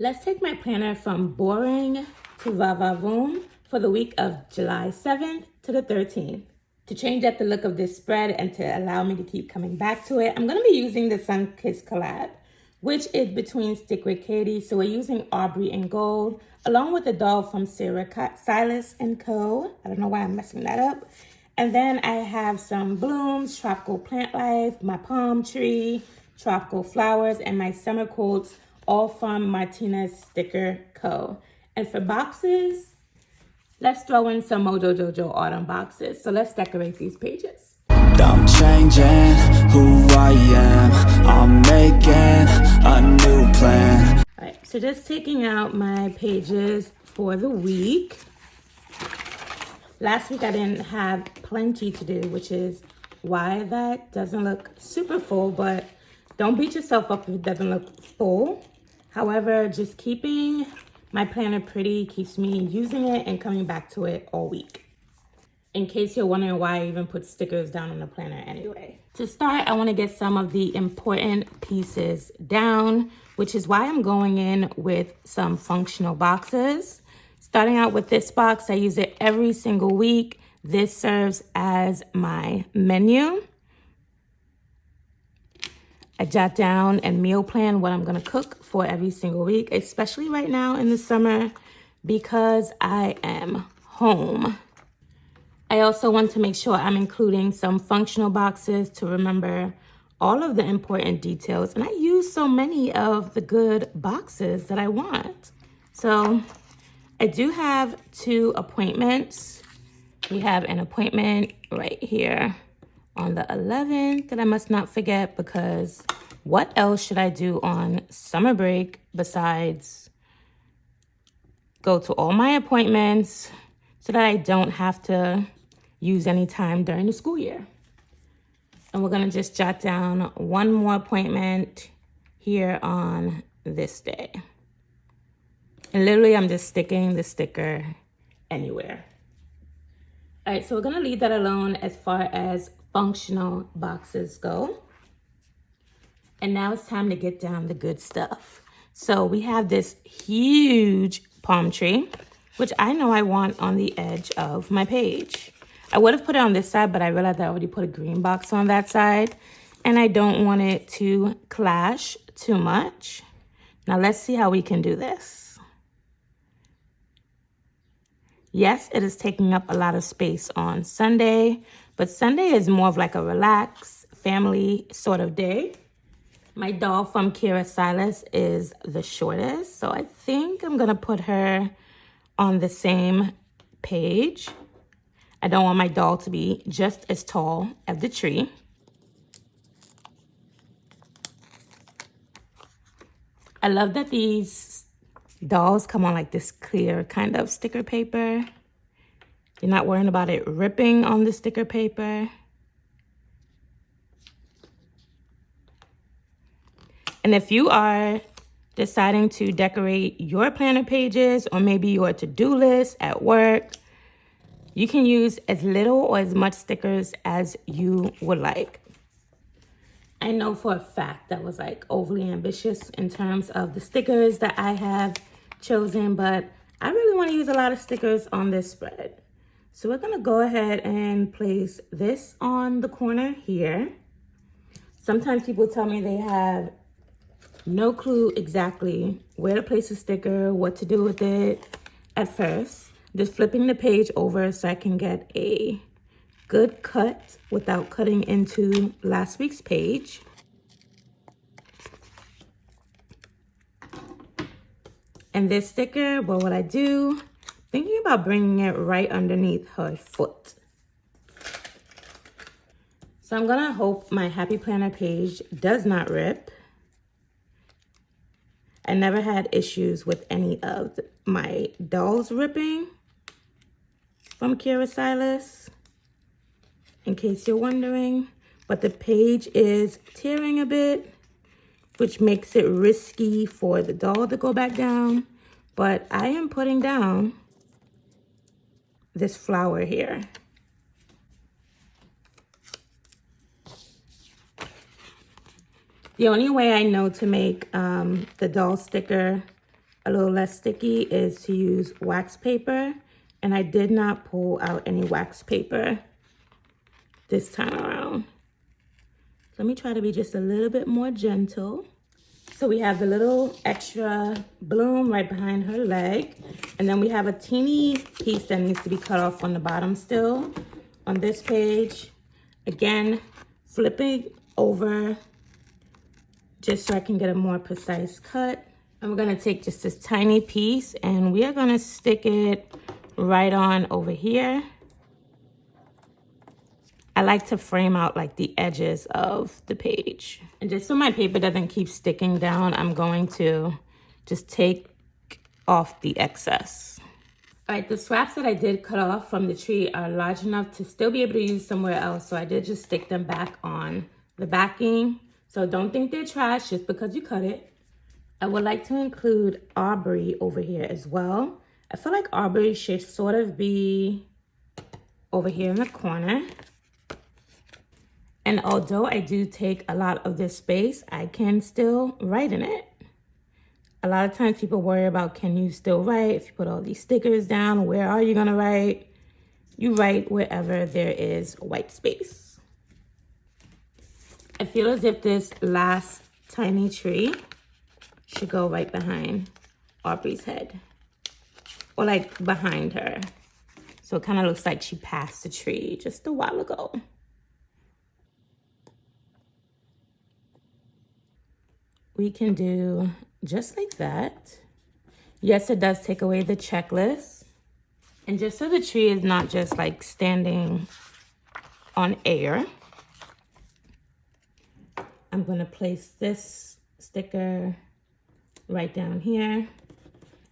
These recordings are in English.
Let's take my planner from boring to Va-Va-Voom for the week of July 7th to the 13th. To change up the look of this spread and to allow me to keep coming back to it, I'm going to be using the Sunkissed Collab, which is between Stick with Catie. So we're using Aubrey and Gold, along with the doll from Silas Co. I don't know why I'm messing that up. And then I have some blooms, Tropical Plant Life, my palm tree, tropical flowers, and my summer quotes, all from Martinez Sticker Co. And for boxes, let's throw in some Mojo Jojo autumn boxes. So let's decorate these pages. I'm changing who I am. I'm making a new plan. All right, so just taking out my pages for the week. Last week I didn't have plenty to do, which is why that doesn't look super full, but don't beat yourself up if it doesn't look full. However, just keeping my planner pretty keeps me using it and coming back to it all week. In case you're wondering why I even put stickers down on the planner anyway. To start, I want to get some of the important pieces down, which is why I'm going in with some functional boxes. Starting out with this box, I use it every single week. This serves as my menu. I jot down and meal plan what I'm gonna cook for every single week, especially right now in the summer because I am home. I also want to make sure I'm including some functional boxes to remember all of the important details. And I use so many of the good boxes that I want. So I do have 2 appointments. We have an appointment right here on the 11th that I must not forget, because what else should I do on summer break besides go to all my appointments so that I don't have to use any time during the school year. And we're gonna just jot down one more appointment here on this day. And literally I'm just sticking the sticker anywhere. All right, so we're gonna leave that alone as far as functional boxes go. And now it's time to get down the good stuff. So we have this huge palm tree, which I know I want on the edge of my page. I would have put it on this side, but I realized I already put a green box on that side and I don't want it to clash too much. Now let's see how we can do this. Yes, it is taking up a lot of space on Sunday, but Sunday is more of like a relaxed family sort of day. My doll from Silas is the shortest, so I think I'm gonna put her on the same page. I don't want my doll to be just as tall as the tree. I love that these dolls come on like this clear kind of sticker paper. You're not worrying about it ripping on the sticker paper. And if you are deciding to decorate your planner pages or maybe your to-do list at work, you can use as little or as much stickers as you would like. I know for a fact that was like overly ambitious in terms of the stickers that I have chosen, but I really want to use a lot of stickers on this spread. So we're gonna go ahead and place this on the corner here. Sometimes people tell me they have no clue exactly where to place a sticker, what to do with it at first. Just flipping the page over so I can get a good cut without cutting into last week's page. And this sticker, well, what I do, thinking about bringing it right underneath her foot. So I'm gonna hope my Happy Planner page does not rip. I never had issues with any of my dolls ripping from Silas, in case you're wondering. But the page is tearing a bit, which makes it risky for the doll to go back down. But I am putting down this flower here. The only way I know to make the doll sticker a little less sticky is to use wax paper. And I did not pull out any wax paper this time around. Let me try to be just a little bit more gentle. So we have the little extra bloom right behind her leg. And then we have a teeny piece that needs to be cut off on the bottom still on this page. Again, flipping over just so I can get a more precise cut. And we're gonna take just this tiny piece and we are gonna stick it right on over here. I like to frame out like the edges of the page. And just so my paper doesn't keep sticking down, I'm going to just take off the excess. All right, the scraps that I did cut off from the tree are large enough to still be able to use somewhere else. So I did just stick them back on the backing. So don't think they're trash just because you cut it. I would like to include Aubrey over here as well. I feel like Aubrey should sort of be over here in the corner. And although I do take a lot of this space, I can still write in it. A lot of times people worry about, can you still write? If you put all these stickers down, where are you gonna write? You write wherever there is white space. I feel as if this last tiny tree should go right behind Aubrey's head. Or like behind her. So it kind of looks like she passed the tree just a while ago. We can do just like that. Yes, it does take away the checklist. And just so the tree is not just like standing on air, I'm gonna place this sticker right down here.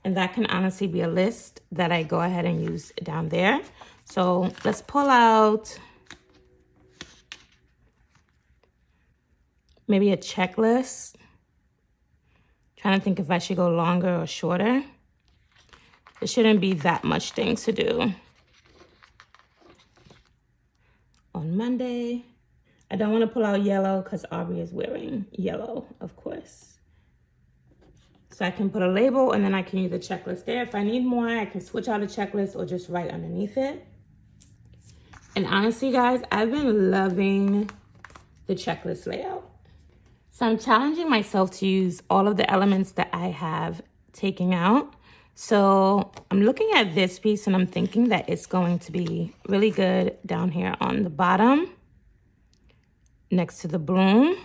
And that can honestly be a list that I go ahead and use down there. So let's pull out maybe a checklist. Trying to think if I should go longer or shorter. It shouldn't be that much things to do. On Monday, I don't want to pull out yellow because Aubrey is wearing yellow, of course. So I can put a label and then I can use a checklist there. If I need more, I can switch out a checklist or just write underneath it. And honestly, guys, I've been loving the checklist layout. So I'm challenging myself to use all of the elements that I have taken out. So I'm looking at this piece and I'm thinking that it's going to be really good down here on the bottom, next to the bloom.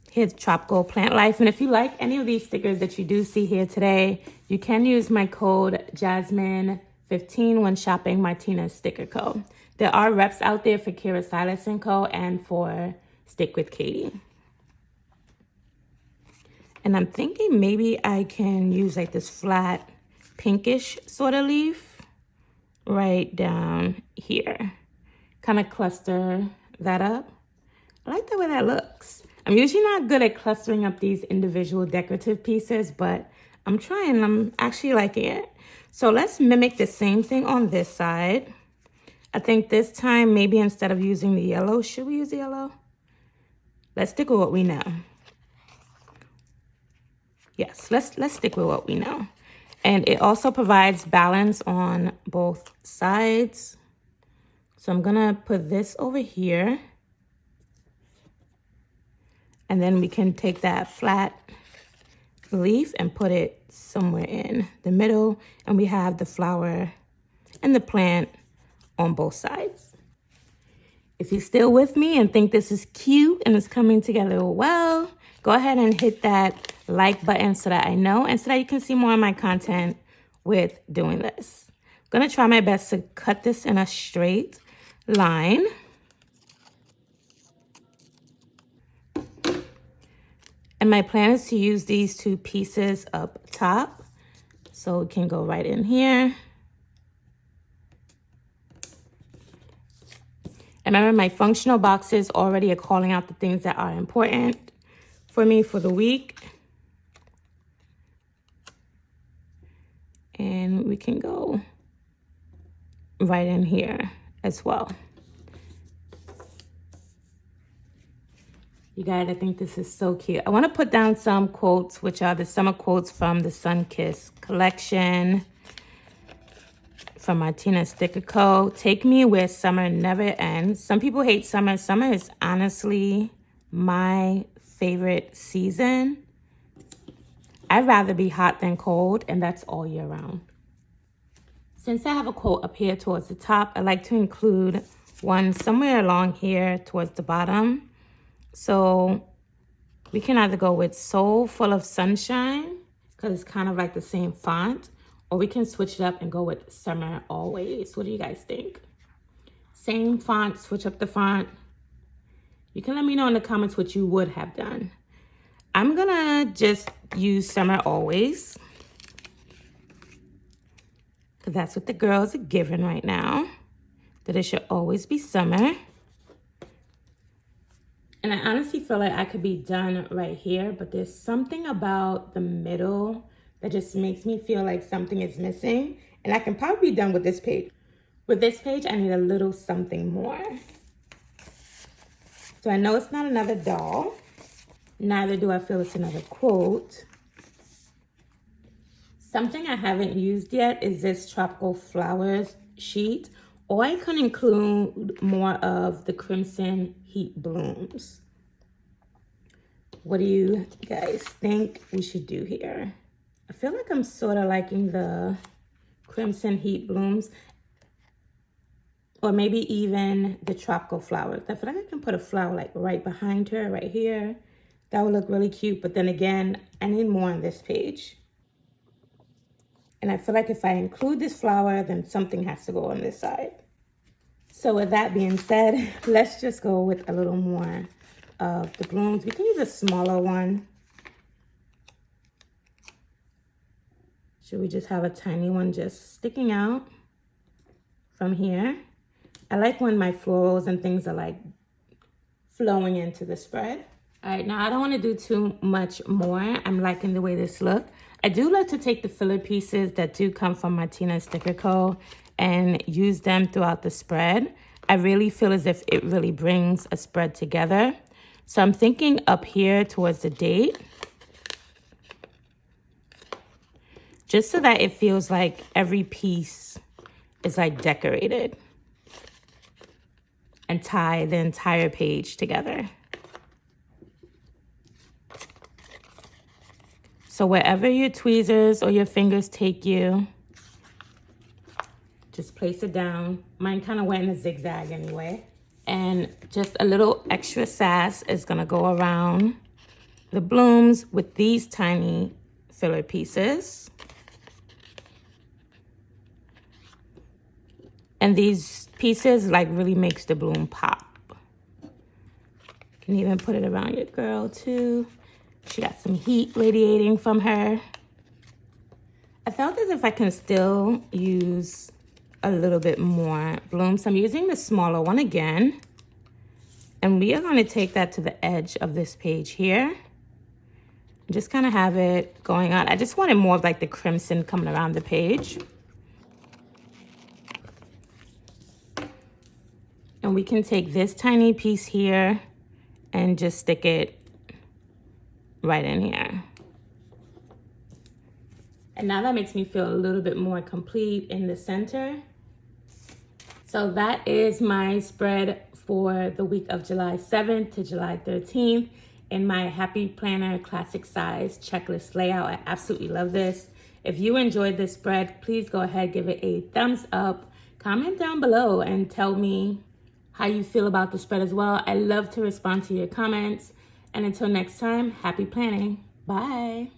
Here's Tropical Plant Life. And if you like any of these stickers that you do see here today, you can use my code Jasmine15 when shopping Martinez Sticker Co. There are reps out there for Silas Co and for Stick with Catie. And I'm thinking maybe I can use like this flat pinkish sort of leaf right down here. Kind of cluster that up. I like the way that looks. I'm usually not good at clustering up these individual decorative pieces, but I'm trying. I'm actually liking it. So let's mimic the same thing on this side. I think this time maybe instead of using the yellow, should we use the yellow? Let's stick with what we know. Yes, let's stick with what we know. And it also provides balance on both sides. So I'm gonna put this over here. And then we can take that flat leaf and put it somewhere in the middle. And we have the flower and the plant on both sides. If you're still with me and think this is cute and it's coming together well, go ahead and hit that like button so that I know and so that you can see more of my content with doing this. I'm gonna try my best to cut this in a straight line. And my plan is to use these two pieces up top. So it can go right in here. And remember, my functional boxes already are calling out the things that are important for me for the week. And we can go right in here as well. You guys, I think this is so cute. I want to put down some quotes, which are the summer quotes from the Sunkissed collection from Martinez Sticker Co. Take me where summer never ends. Some people hate summer. Summer is honestly my favorite season. I'd rather be hot than cold, and that's all year round. Since I have a quote up here towards the top, I like to include one somewhere along here towards the bottom. So we can either go with Soul Full of Sunshine, because it's kind of like the same font, or we can switch it up and go with Summer Always. What do you guys think? Same font, switch up the font. You can let me know in the comments what you would have done. I'm gonna just use Summer Always, because that's what the girls are giving right now, that it should always be summer. And I honestly feel like I could be done right here, but there's something about the middle that just makes me feel like something is missing. And I can probably be done with this page. With this page, I need a little something more. So I know it's not another doll. Neither do I feel it's another quote. Something I haven't used yet is this Tropical Flowers sheet. Or I could include more of the Crimson Heat Blooms. What do you guys think we should do here? I feel like I'm sort of liking the Crimson Heat Blooms. Or maybe even the Tropical Flowers. I feel like I can put a flower like right behind her, right here. That would look really cute. But then again, I need more on this page. And I feel like if I include this flower, then something has to go on this side. So with that being said, let's just go with a little more of the blooms. We can use a smaller one. Should we just have a tiny one just sticking out from here? I like when my florals and things are like flowing into the spread. All right, now I don't want to do too much more. I'm liking the way this looks. I do like to take the filler pieces that do come from Martinez Sticker Co. and use them throughout the spread. I really feel as if it really brings a spread together. So I'm thinking up here towards the date, just so that it feels like every piece is like decorated, and tie the entire page together. So wherever your tweezers or your fingers take you, just place it down. Mine kind of went in a zigzag anyway. And just a little extra sass is gonna go around the blooms with these tiny filler pieces. And these pieces like really makes the bloom pop. You can even put it around your girl too. She got some heat radiating from her. I felt as if I can still use a little bit more bloom. So I'm using the smaller one again. And we are going to take that to the edge of this page here. Just kind of have it going on. I just wanted more of like the crimson coming around the page. And we can take this tiny piece here and just stick it right in here. And now that makes me feel a little bit more complete in the center. So that is my spread for the week of July 7th to July 13th in my Happy Planner Classic Size Checklist layout. I absolutely love this. If you enjoyed this spread, please go ahead, give it a thumbs up. Comment down below and tell me how you feel about the spread as well. I love to respond to your comments. And until next time, happy planning. Bye.